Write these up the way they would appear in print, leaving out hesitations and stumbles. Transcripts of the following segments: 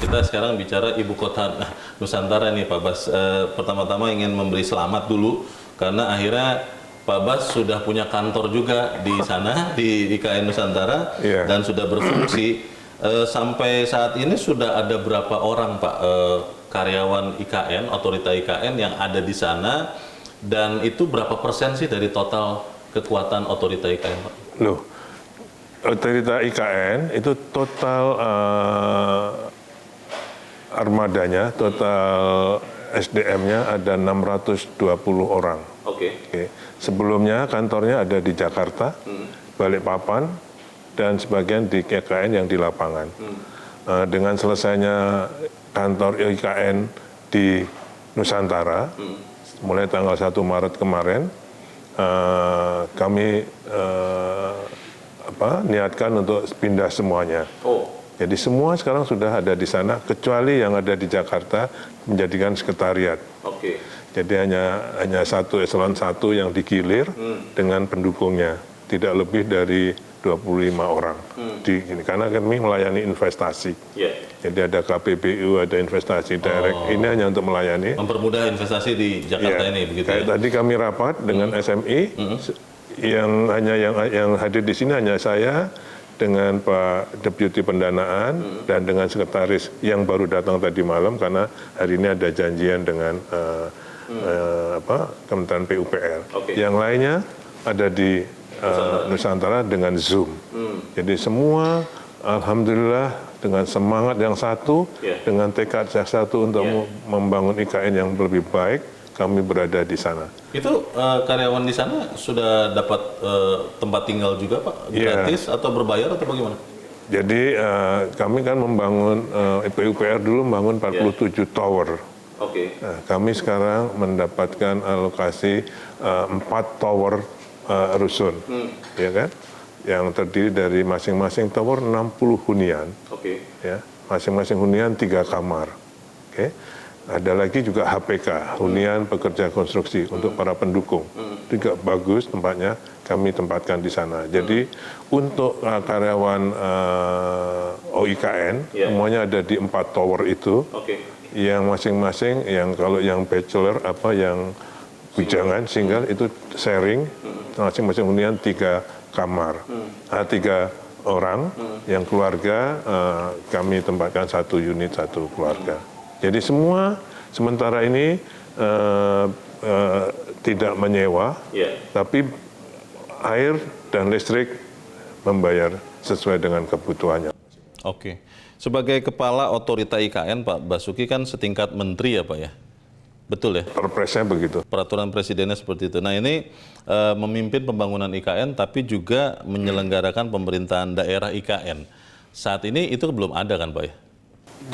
kita sekarang bicara ibu kota Nusantara nih Pak Bas. Pertama-tama ingin memberi selamat dulu karena akhirnya Pak Bas sudah punya kantor juga di sana di IKN Nusantara dan sudah berfungsi. Sampai saat ini sudah ada berapa orang Pak karyawan IKN, otorita IKN yang ada di sana, dan itu berapa persen sih dari total kekuatan otorita IKN Pak? Loh, otorita IKN itu total armadanya, total SDM-nya ada 620 orang. Oke. Sebelumnya kantornya ada di Jakarta, Balikpapan, dan sebagian di IKN yang di lapangan. Dengan selesainya kantor IKN di Nusantara, mulai tanggal 1 Maret kemarin, kami niatkan untuk pindah semuanya. Jadi semua sekarang sudah ada di sana, kecuali yang ada di Jakarta menjadikan sekretariat. Jadi hanya satu eselon 1 yang digilir dengan pendukungnya, tidak lebih dari 25 orang. Karena kami melayani investasi. Jadi ada KPBU, ada investasi direct. Ini hanya untuk melayani. Mempermudah investasi di Jakarta ini, begitu ya? Tadi kami rapat dengan SMI, yang hadir di sini hanya saya dengan Pak Deputi Pendanaan dan dengan sekretaris yang baru datang tadi malam karena hari ini ada janjian dengan Kementerian PUPR. Yang lainnya ada di Nusantara dengan Zoom. Jadi semua alhamdulillah dengan semangat yang satu, dengan tekad yang satu untuk membangun IKN yang lebih baik, kami berada di sana. Itu karyawan di sana sudah dapat tempat tinggal juga Pak? Gratis atau berbayar atau bagaimana? Jadi kami kan membangun, PUPR dulu membangun 47 tower. Nah, kami sekarang mendapatkan alokasi 4 tower rusun, ya kan? Yang terdiri dari masing-masing tower 60 hunian, ya, masing-masing hunian 3 kamar. Ada lagi juga HPK, hunian pekerja konstruksi untuk para pendukung. Juga bagus tempatnya, kami tempatkan di sana. Jadi untuk karyawan OIKN, semuanya ada di 4 tower itu. Yang masing-masing, yang kalau yang bachelor, yang bujangan, single, itu sharing, masing-masing hunian 3 kamar. 3 orang, yang keluarga kami tempatkan 1 unit, 1 keluarga. Jadi semua sementara ini tidak menyewa, tapi air dan listrik membayar sesuai dengan kebutuhannya. Sebagai Kepala Otorita IKN, Pak Basuki kan setingkat menteri ya Pak ya? Betul ya? Perpresnya begitu. Peraturan presidennya seperti itu. Nah ini memimpin pembangunan IKN tapi juga menyelenggarakan pemerintahan daerah IKN. Saat ini itu belum ada kan Pak ya?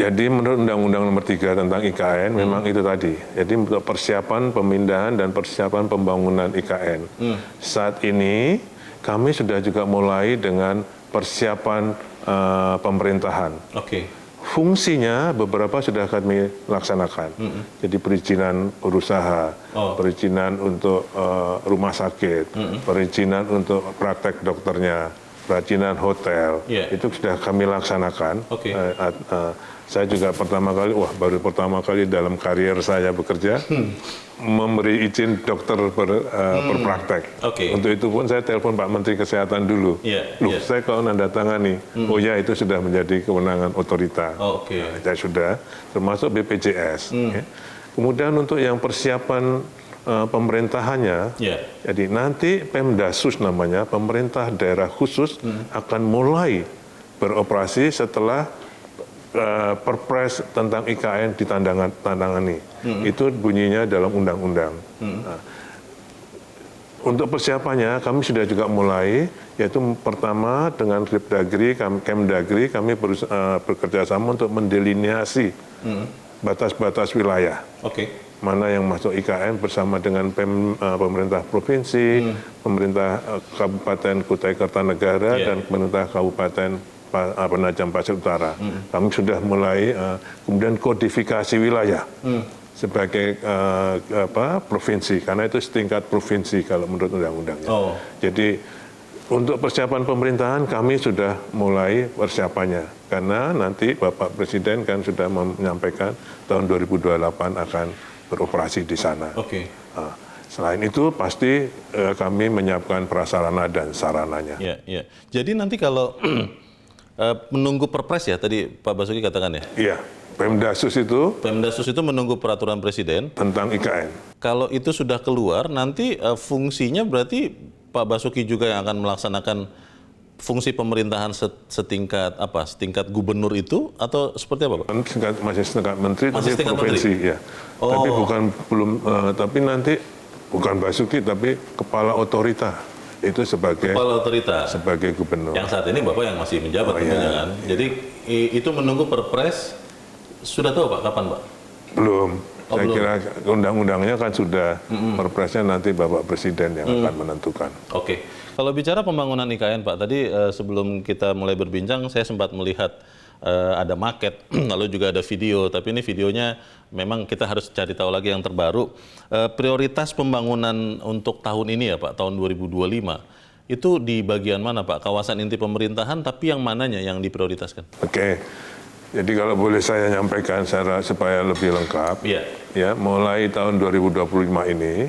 Jadi menurut Undang-Undang Nomor 3 tentang IKN memang itu tadi. Jadi untuk persiapan pemindahan dan persiapan pembangunan IKN. Saat ini kami sudah juga mulai dengan persiapan pemerintahan. Fungsinya beberapa sudah kami laksanakan. Jadi perizinan berusaha, perizinan untuk rumah sakit, perizinan untuk praktek dokternya, perizinan hotel, itu sudah kami laksanakan. Saya juga baru pertama kali dalam karier saya bekerja, memberi izin dokter berpraktek. Untuk itu pun saya telepon Pak Menteri Kesehatan dulu. Saya kalau nandatangani, itu sudah menjadi kewenangan otorita. Saya sudah, termasuk BPJS. Kemudian untuk yang persiapan pemerintahannya, jadi nanti Pemdasus namanya, pemerintah daerah khusus akan mulai beroperasi setelah Perpres tentang IKN ditandangani. Itu bunyinya dalam undang-undang. Untuk persiapannya kami sudah juga mulai, yaitu pertama dengan Kemdagri kami bekerja sama untuk mendelineasi batas-batas wilayah. Mana yang masuk IKN bersama dengan pemerintah provinsi, pemerintah Kabupaten Kutai Kartanegara, dan pemerintah Kabupaten Penajam Pasir Utara. Kami sudah mulai kemudian kodifikasi wilayah sebagai provinsi, karena itu setingkat provinsi kalau menurut undang-undangnya. Jadi Untuk persiapan pemerintahan kami sudah mulai persiapannya karena nanti Bapak Presiden kan sudah menyampaikan tahun 2028 akan beroperasi di sana. Oke. Selain itu pasti kami menyiapkan prasarana dan sarananya. Ya, ya. Jadi nanti kalau menunggu perpres ya tadi Pak Basuki katakan ya. Iya, Pemdasus itu menunggu peraturan presiden tentang IKN. Kalau itu sudah keluar, nanti fungsinya berarti Pak Basuki juga yang akan melaksanakan fungsi pemerintahan setingkat apa? Setingkat gubernur itu atau seperti apa, Pak? Masih setingkat menteri, Masih tapi setingkat provinsi menteri? ya. Tapi tapi nanti bukan Basuki tapi kepala otorita itu sebagai Kepala otorita. sebagai gubernur. Yang saat ini Bapak yang masih menjabat tentunya iya. kan. Jadi itu menunggu perpres. Sudah tahu Pak kapan Pak? Belum. Saya belum. kira undang-undangnya kan sudah, perpresnya nanti Bapak Presiden yang akan menentukan. Oke. Kalau bicara pembangunan IKN Pak, tadi sebelum kita mulai berbincang saya sempat melihat ada maket, lalu juga ada video, tapi ini videonya memang kita harus cari tahu lagi yang terbaru. Prioritas pembangunan untuk tahun ini ya Pak, tahun 2025, itu di bagian mana Pak? Kawasan inti pemerintahan, tapi yang mananya yang diprioritaskan? Oke. Jadi kalau boleh saya nyampaikan supaya lebih lengkap, Iya. ya mulai tahun 2025 ini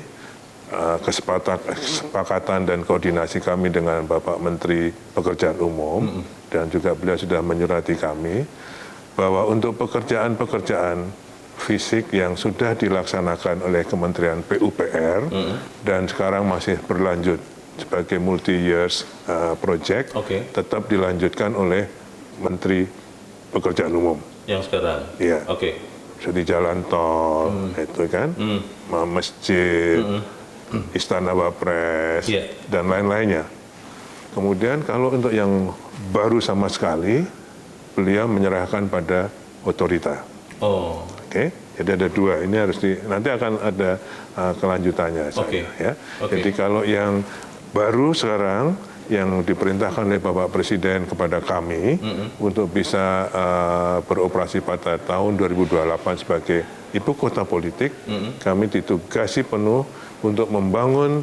kesepakatan dan koordinasi kami dengan Bapak Menteri Pekerjaan Umum dan juga beliau sudah menyurati kami bahwa untuk pekerjaan-pekerjaan fisik yang sudah dilaksanakan oleh Kementerian PUPR dan sekarang masih berlanjut sebagai multi-years project, tetap dilanjutkan oleh Menteri Pekerjaan Umum. Yang sekarang? Iya. Oke. Jadi jalan tol, itu kan, masjid, Istana Wapres, dan lain-lainnya. Kemudian kalau untuk yang baru sama sekali, beliau menyerahkan pada otorita. Oh. Oke, jadi ada dua. Ini harus nanti akan ada kelanjutannya. Ya. Jadi kalau yang baru sekarang, yang diperintahkan oleh Bapak Presiden kepada kami untuk bisa beroperasi pada tahun 2028 sebagai ibu kota politik, kami ditugasi penuh untuk membangun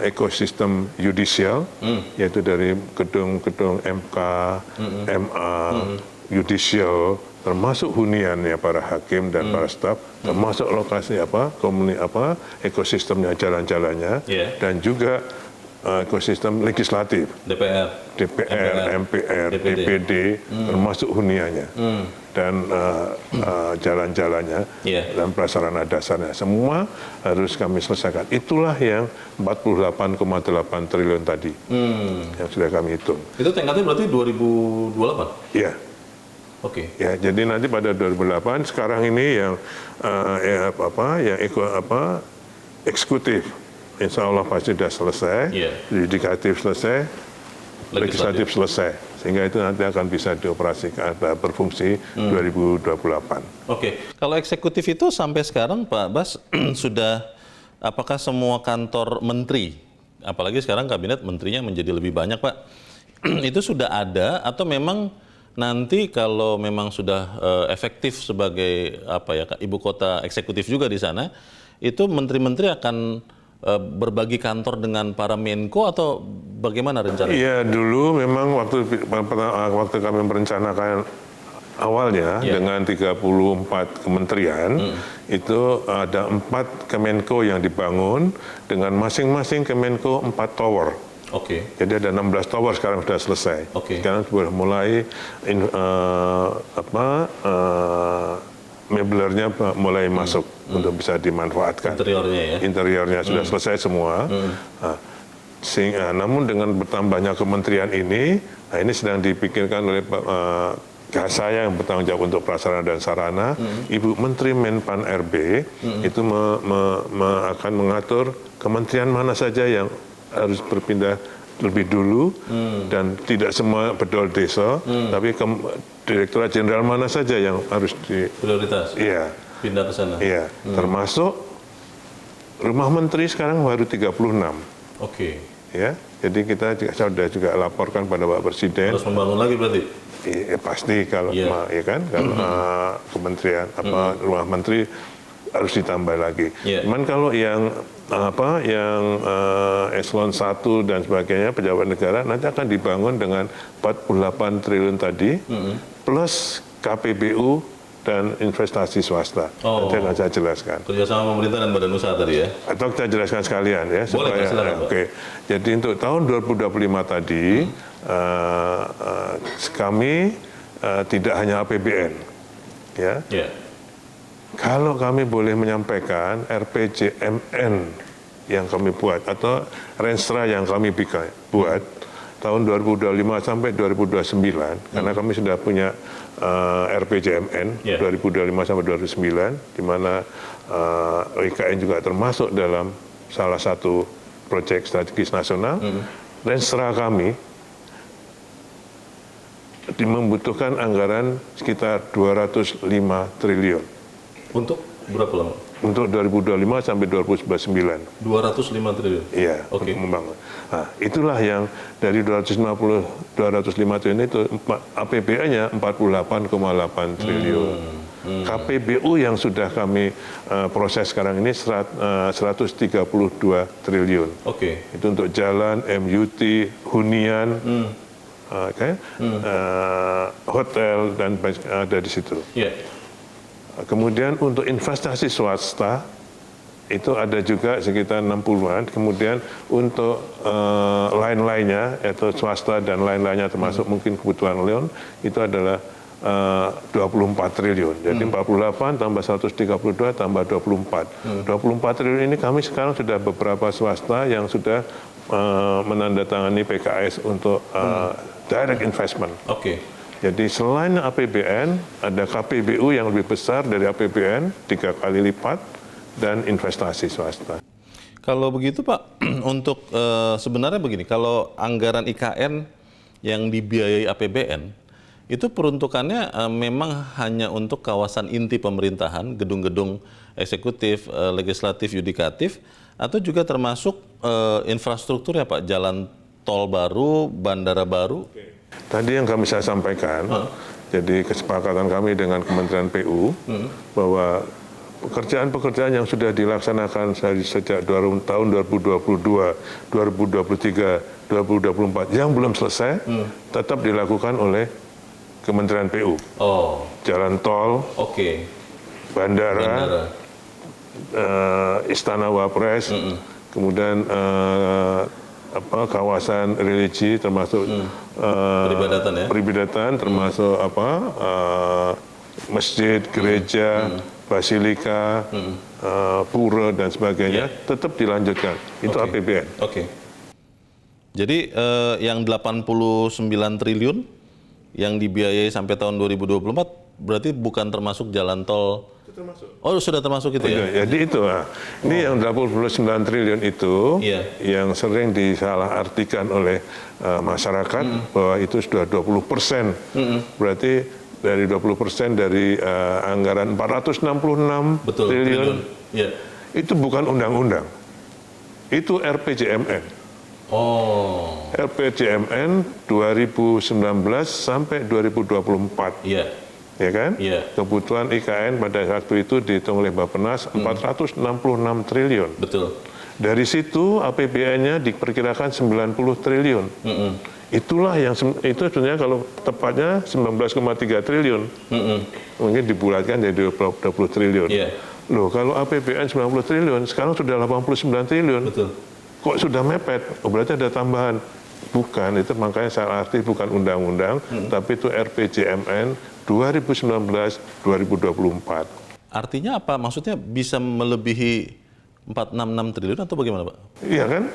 ekosistem yudisial, yaitu dari gedung-gedung MK, MA, yudisial, termasuk huniannya para hakim dan para staf, termasuk lokasi ekosistemnya, jalan-jalannya, dan juga ekosistem legislatif, DPR, MPR, DPD, termasuk huniannya, dan jalan-jalannya, dan prasarana dasarnya. Semua harus kami selesaikan. Itulah yang 48,8 triliun tadi, yang sudah kami hitung. Itu tingkatnya berarti 2028? Iya. Oke. Ya, jadi nanti pada 2008, sekarang ini yang eksekutif, insya Allah pasti sudah selesai, yudikatif selesai, legislatif selesai, sehingga itu nanti akan bisa dioperasikan, berfungsi 2028. Oke, kalau eksekutif itu sampai sekarang Pak Bas sudah, apakah semua kantor menteri, apalagi sekarang kabinet menterinya menjadi lebih banyak Pak, itu sudah ada atau memang nanti kalau memang sudah efektif sebagai ibu kota eksekutif juga di sana, itu menteri-menteri akan berbagi kantor dengan para Menko atau bagaimana rencananya? Iya, dulu memang waktu kami merencanakan awalnya dengan 34 kementerian, itu ada 4 Kemenko yang dibangun dengan masing-masing Kemenko 4 tower. Oke. Jadi ada 16 tower sekarang sudah selesai. Sekarang sudah mulai meblernya mulai masuk untuk bisa dimanfaatkan. Interiornya sudah selesai semua. Namun dengan bertambahnya kementerian ini sedang dipikirkan oleh saya yang bertanggung jawab untuk prasarana dan sarana. Ibu Menteri Menpan RB itu akan mengatur kementerian mana saja yang harus berpindah lebih dulu dan tidak semua bedol desa, tapi Direktorat Jenderal mana saja yang harus prioritas. Iya. Pindah ke sana. Iya, termasuk rumah menteri sekarang baru 36. Oke. Ya, jadi kita juga laporkan pada Pak Presiden. Harus membangun lagi berarti? Pasti kalau kalau kementerian rumah menteri harus ditambah lagi. Yeah. Cuman kalau yang eselon 1 dan sebagainya pejabat negara nanti akan dibangun dengan 48 triliun tadi plus KPBU dan investasi swasta. Nanti akan saya jelaskan. Kerjasama pemerintah dan badan usaha tadi ya? Atau kita jelaskan sekalian ya. Boleh, silakan, Pak. Oke. Jadi untuk tahun 2025 tadi kami tidak hanya APBN, ya. Yeah. Kalau kami boleh menyampaikan RPJMN yang kami buat atau Renstra yang kami buat tahun 2025 sampai 2029 karena kami sudah punya RPJMN 2025 sampai 2029 di mana IKN juga termasuk dalam salah satu proyek strategis nasional. Renstra kami membutuhkan anggaran sekitar 205 triliun. Untuk berapa lama? Untuk 2025 sampai 2029. 205 triliun? Iya, Oke. untuk membangun. Nah, itulah yang dari 205 triliun itu APBN-nya 48,8 triliun. KPBU yang sudah kami proses sekarang ini 132 triliun. Oke. Itu untuk jalan, MUT, hunian, hotel dan ada di situ. Iya. Kemudian untuk investasi swasta itu ada juga sekitar 60-an. Kemudian untuk lain-lainnya yaitu swasta dan lain-lainnya termasuk mungkin kebutuhan loan itu adalah 24 triliun. Jadi 48 tambah 132 tambah 24. 24 triliun ini kami sekarang sudah beberapa swasta yang sudah menandatangani PKS untuk direct investment. Oke. Jadi selain APBN, ada KPBU yang lebih besar dari APBN, 3 kali lipat, dan investasi swasta. Kalau begitu Pak, untuk sebenarnya begini, kalau anggaran IKN yang dibiayai APBN, itu peruntukannya memang hanya untuk kawasan inti pemerintahan, gedung-gedung eksekutif, legislatif, yudikatif, atau juga termasuk infrastruktur ya Pak, jalan tol baru, bandara baru? Tadi yang saya sampaikan, jadi kesepakatan kami dengan Kementerian PU bahwa pekerjaan-pekerjaan yang sudah dilaksanakan sejak tahun 2022, 2023, 2024 yang belum selesai tetap dilakukan oleh Kementerian PU. Oh. Jalan tol, bandara. Istana Wapres, kemudian kawasan religi termasuk peribadatan termasuk masjid, gereja, basilika, pura dan sebagainya tetap dilanjutkan. Itu APBN. Oke. Jadi yang 89 triliun yang dibiayai sampai tahun 2024 berarti bukan termasuk jalan tol. Termasuk. Oh, sudah termasuk itu ya? Jadi itu, ini yang 89 triliun itu yang sering disalahartikan oleh masyarakat bahwa itu sudah 20%. Berarti dari 20% dari anggaran 466 triliun. Itu bukan undang-undang. Itu RPJMN. Oh. RPJMN 2019 sampai 2024. Iya. Ya kan? Kebutuhan IKN pada waktu itu dihitung oleh Bappenas 466 triliun. Betul. Dari situ APBN-nya diperkirakan 90 triliun. Itulah yang itu sebenarnya kalau tepatnya 19,3 triliun. Mungkin dibulatkan jadi 20 triliun. Loh, kalau APBN 90 triliun, sekarang sudah 89 triliun. Betul. Kok sudah mepet? Oh, berarti ada tambahan. Bukan, itu makanya saya arti bukan undang-undang, tapi itu RPJMN 2019-2024. Artinya apa? Maksudnya bisa melebihi 466 triliun atau bagaimana Pak? Iya kan?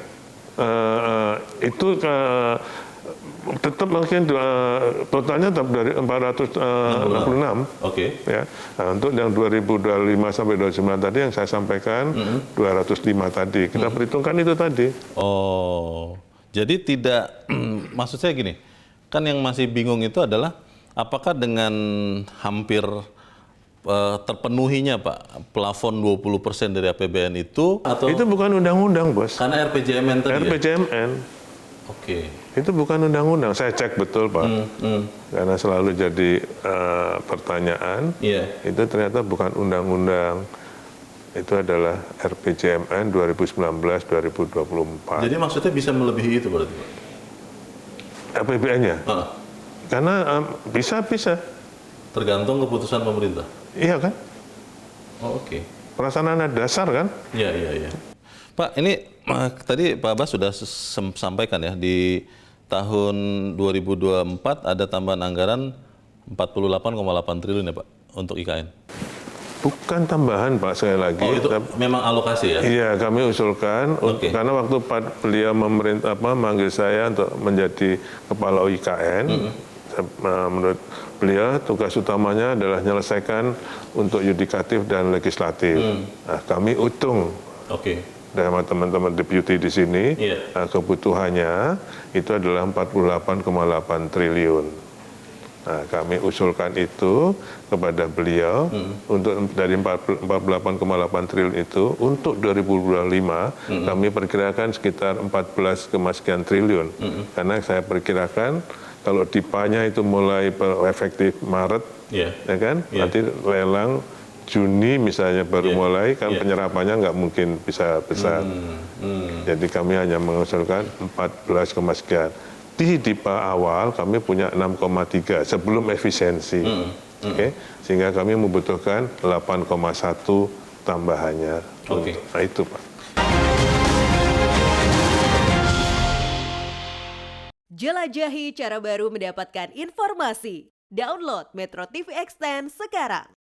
Itu tetap mungkin totalnya tetap dari 466. Ya. Nah, untuk yang 2025 sampai 2029 tadi yang saya sampaikan 205 tadi. Kita perhitungkan itu tadi. Oh. Jadi tidak maksud saya gini. Kan yang masih bingung itu adalah apakah dengan hampir terpenuhinya Pak plafon 20% dari APBN itu atau itu bukan undang-undang, Bos. Karena RPJMN tadi. RPJMN. Itu bukan undang-undang. Saya cek betul, Pak. Karena selalu jadi pertanyaan. Itu ternyata bukan undang-undang. itu adalah RPJMN 2019-2024. Jadi maksudnya bisa melebihi itu berarti, Pak? APBN-nya? Ah, Karena bisa. tergantung keputusan pemerintah. Iya kan? Oh, oke. Perasaan dasar kan? Iya. Pak, ini tadi Pak Abbas sudah sampaikan ya, di tahun 2024 ada tambahan anggaran 48,8 triliun ya Pak untuk IKN. Bukan tambahan Pak, sekali lagi. Oh, itu memang alokasi ya? Iya, kami usulkan Oke. karena waktu beliau manggil saya untuk menjadi kepala IKN, menurut beliau tugas utamanya adalah menyelesaikan untuk yudikatif dan legislatif. Nah, kami hitung Oke. sama teman-teman deputi di sini, Iya. kebutuhannya itu adalah 48,8 triliun. Nah, kami usulkan itu kepada beliau untuk dari 48,8 triliun itu untuk 2025 kami perkirakan sekitar 14, sekian triliun. Karena saya perkirakan kalau DIPA-nya itu mulai efektif Maret, Iya. ya kan? Iya. Nanti lelang Juni misalnya baru mulai, kan penyerapannya nggak mungkin bisa besar. Jadi kami hanya mengusulkan 14, sekian. Di DIPA awal kami punya 6,3 sebelum efisiensi. Oke? Sehingga kami membutuhkan 8,1 tambahannya. Oke. Nah itu Pak. Jelajahi cara baru mendapatkan informasi. Download Metro TV Extend sekarang.